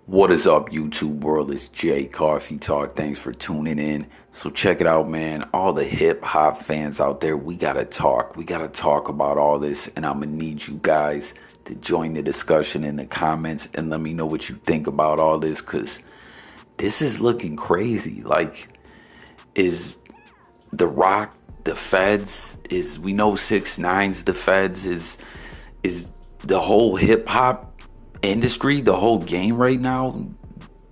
What is up, YouTube world? It's Jay Coffee Talk. Thanks for tuning in. So check it out, man. All the hip hop fans out there, we gotta talk. We gotta talk about all this, and I'm gonna need you guys to join the discussion in the comments and let me know what you think about all this, cause this is looking crazy. Like, is The Rock the feds? Is we know 6ix9ine's the feds? Is the whole hip hop industry, the whole game right now,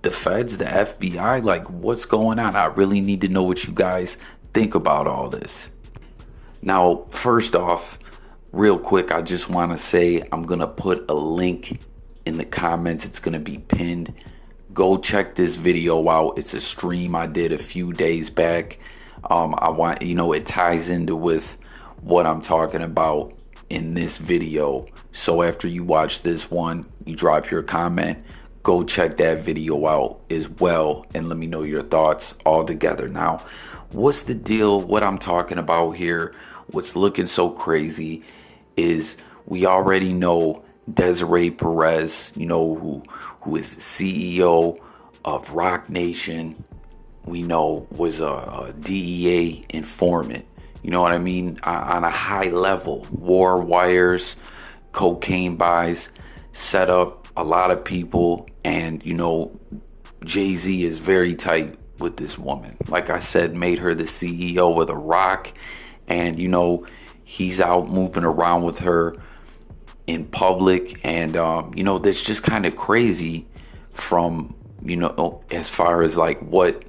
the feds, the FBI? Like, what's going on? I really need to know what you guys think about all this. Now, first off, real quick, I just want to say I'm gonna put a link in the comments. It's gonna be pinned. Go check this video out. It's a stream I did a few days back. I want, it ties into with what I'm talking about in this video. So after you watch this one, you drop your comment, go check that video out as well, and let me know your thoughts all together. Now, what's the deal? What I'm talking about here, what's looking so crazy is we already know Desiree Perez, who is the CEO of Roc Nation. We know was a DEA informant. You know what I mean? On a high level, war wires, cocaine buys, set up a lot of people, and JayZ is very tight with this woman. Like I said, made her the CEO of the Roc, and he's out moving around with her in public, and that's just kind of crazy from as far as like what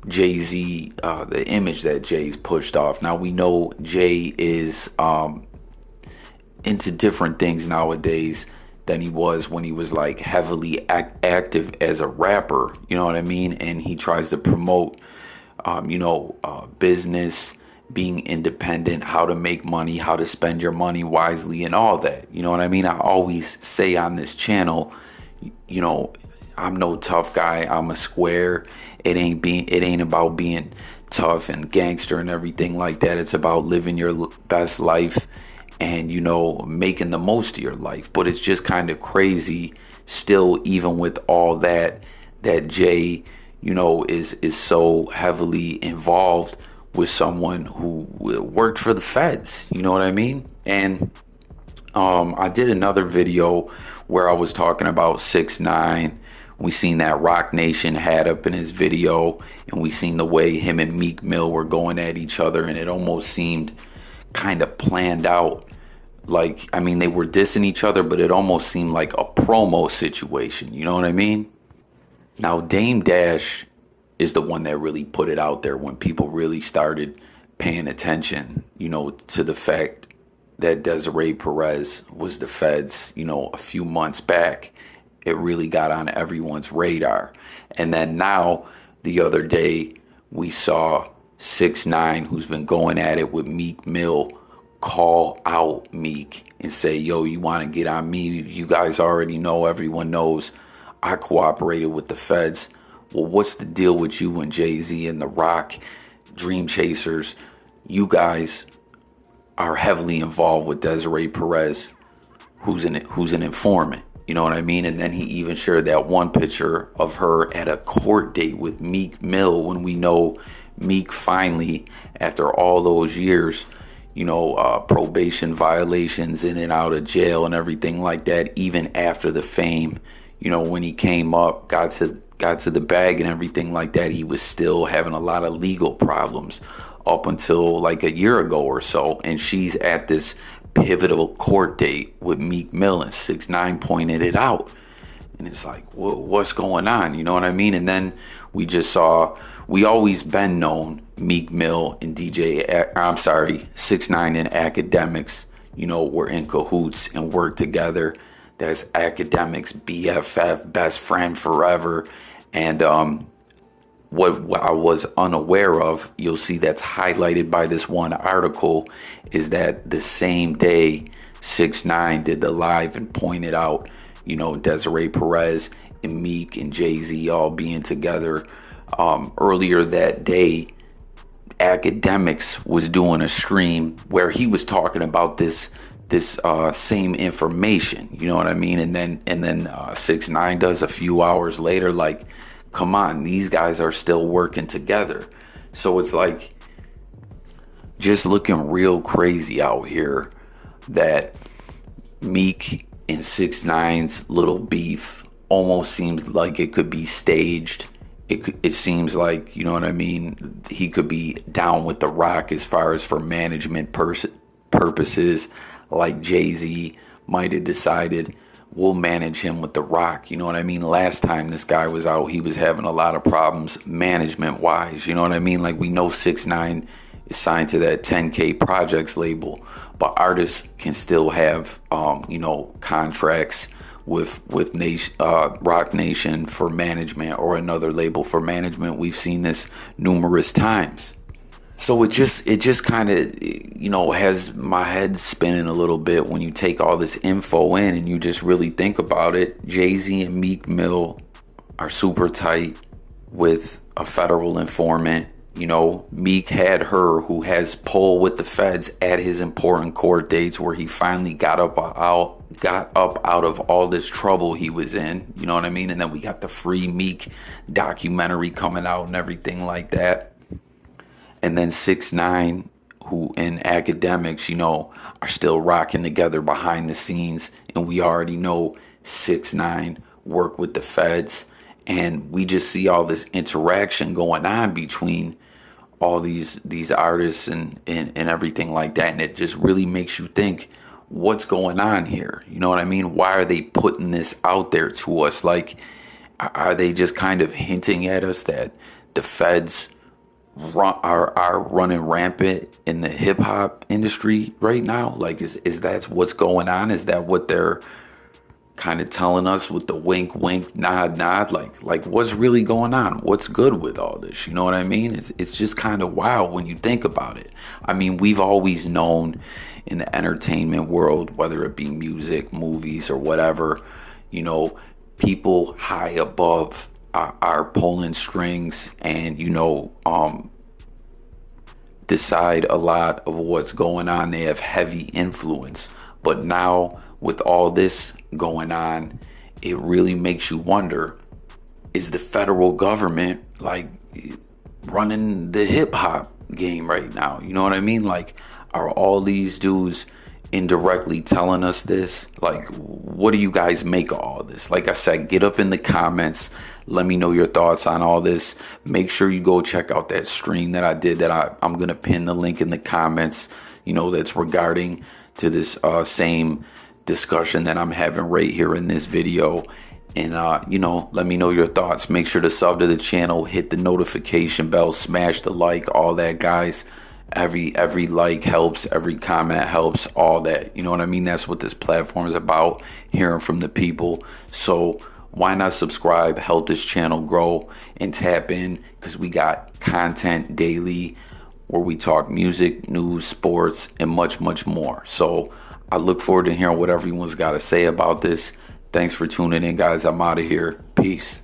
JayZ, the image that Jay's pushed off. Now we know Jay is into different things nowadays than he was when he was like heavily active as a rapper. You know what I mean? And he tries to promote, business, being independent, how to make money, how to spend your money wisely, and all that. You know what I mean? I always say on this channel, I'm no tough guy. I'm a square. It ain't about being tough and gangster and everything like that. It's about living your best life and making the most of your life. But it's just kind of crazy still, even with all that Jay is so heavily involved with someone who worked for the feds. You know what I mean? And I did another video where I was talking about 6ix9ine. We seen that Roc Nation hat up in his video, and we seen the way him and Meek Mill were going at each other, and it almost seemed kind of planned out. Like, I mean, they were dissing each other, but it almost seemed like a promo situation. You know what I mean? Now, Dame Dash is the one that really put it out there when people really started paying attention, to the fact that Desiree Perez was the feds, a few months back. It really got on everyone's radar. And then now, the other day, we saw 6ix9ine, who's been going at it with Meek Mill, call out Meek and say, yo, you want to get on me? You guys already know, everyone knows, I cooperated with the feds. Well, what's the deal with you and JayZ and the Roc, Dreamchasers? You guys are heavily involved with Desiree Perez, who's an informant. You know what I mean? And then he even shared that one picture of her at a court date with Meek Mill, when we know Meek finally, after all those years, probation violations, in and out of jail and everything like that, even after the fame, when he came up, got to the bag and everything like that, he was still having a lot of legal problems up until like a year ago or so. And she's at this pivotal court date with Meek Mill, and 6ix9ine pointed it out, and it's like, what's going on? You know what I mean? And then we just saw, we always been known Meek Mill and 6ix9ine and Akademiks, were in cahoots and work together. That's Akademiks, BFF, best friend forever. And what I was unaware of, you'll see that's highlighted by this one article, is that the same day 6ix9ine did the live and pointed out, Desiree Perez and Meek and JayZ all being together. Earlier that day, Akademiks was doing a stream where he was talking about this this same information, you know what I mean? And then 6ix9ine does a few hours later. Like, come on, these guys are still working together. So it's like just looking real crazy out here that Meek and 6ix9ine's little beef almost seems like it could be staged. It seems like, you know what I mean, he could be down with The Rock as far as for management purposes. Like JayZ might have decided we'll manage him with The Rock. You know what I mean? Last time this guy was out, he was having a lot of problems management wise. You know what I mean? Like, we know 6ix9ine is signed to that 10K Projects label, but artists can still have contracts with Rock Nation for management, or another label for management. We've seen this numerous times. So it just kind of, has my head spinning a little bit when you take all this info in and you just really think about it. JayZ and Meek Mill are super tight with a federal informant. Meek had her, who has pull with the feds, at his important court dates where he finally got up out of all this trouble he was in. You know what I mean? And then we got the Free Meek documentary coming out and everything like that. And then 6ix9ine, who in Akademiks, are still rocking together behind the scenes. And we already know 6ix9ine work with the feds. And we just see all this interaction going on between all these artists and everything like that. And it just really makes you think, what's going on here? You know what I mean? Why are they putting this out there to us? Like, are they just kind of hinting at us that the feds are running rampant in the hip hop industry right now? Like, is that what's going on? Is that what they're kind of telling us with the wink wink nod nod? Like what's really going on? What's good with all this? You know what I mean? It's just kind of wild when you think about it. I mean, we've always known in the entertainment world, whether it be music, movies, or whatever, people high above are pulling strings and decide a lot of what's going on. They have heavy influence. But now with all this going on, it really makes you wonder, is the federal government like running the hip hop game right now? You know what I mean? Like, are all these dudes indirectly telling us this? Like, what do you guys make of all this? Like I said, get up in the comments. Let me know your thoughts on all this. Make sure you go check out that stream that I did, that I'm going to pin the link in the comments, that's regarding to this same discussion that I'm having right here in this video. And, let me know your thoughts. Make sure to sub to the channel, hit the notification bell, smash the like, all that, guys. Every like helps, every comment helps, all that. You know what I mean? That's what this platform is about, hearing from the people. So why not subscribe, help this channel grow, and tap in, because we got content daily where we talk music, news, sports, and much, much more. So I look forward to hearing what everyone's got to say about this. Thanks for tuning in, guys. I'm out of here. Peace.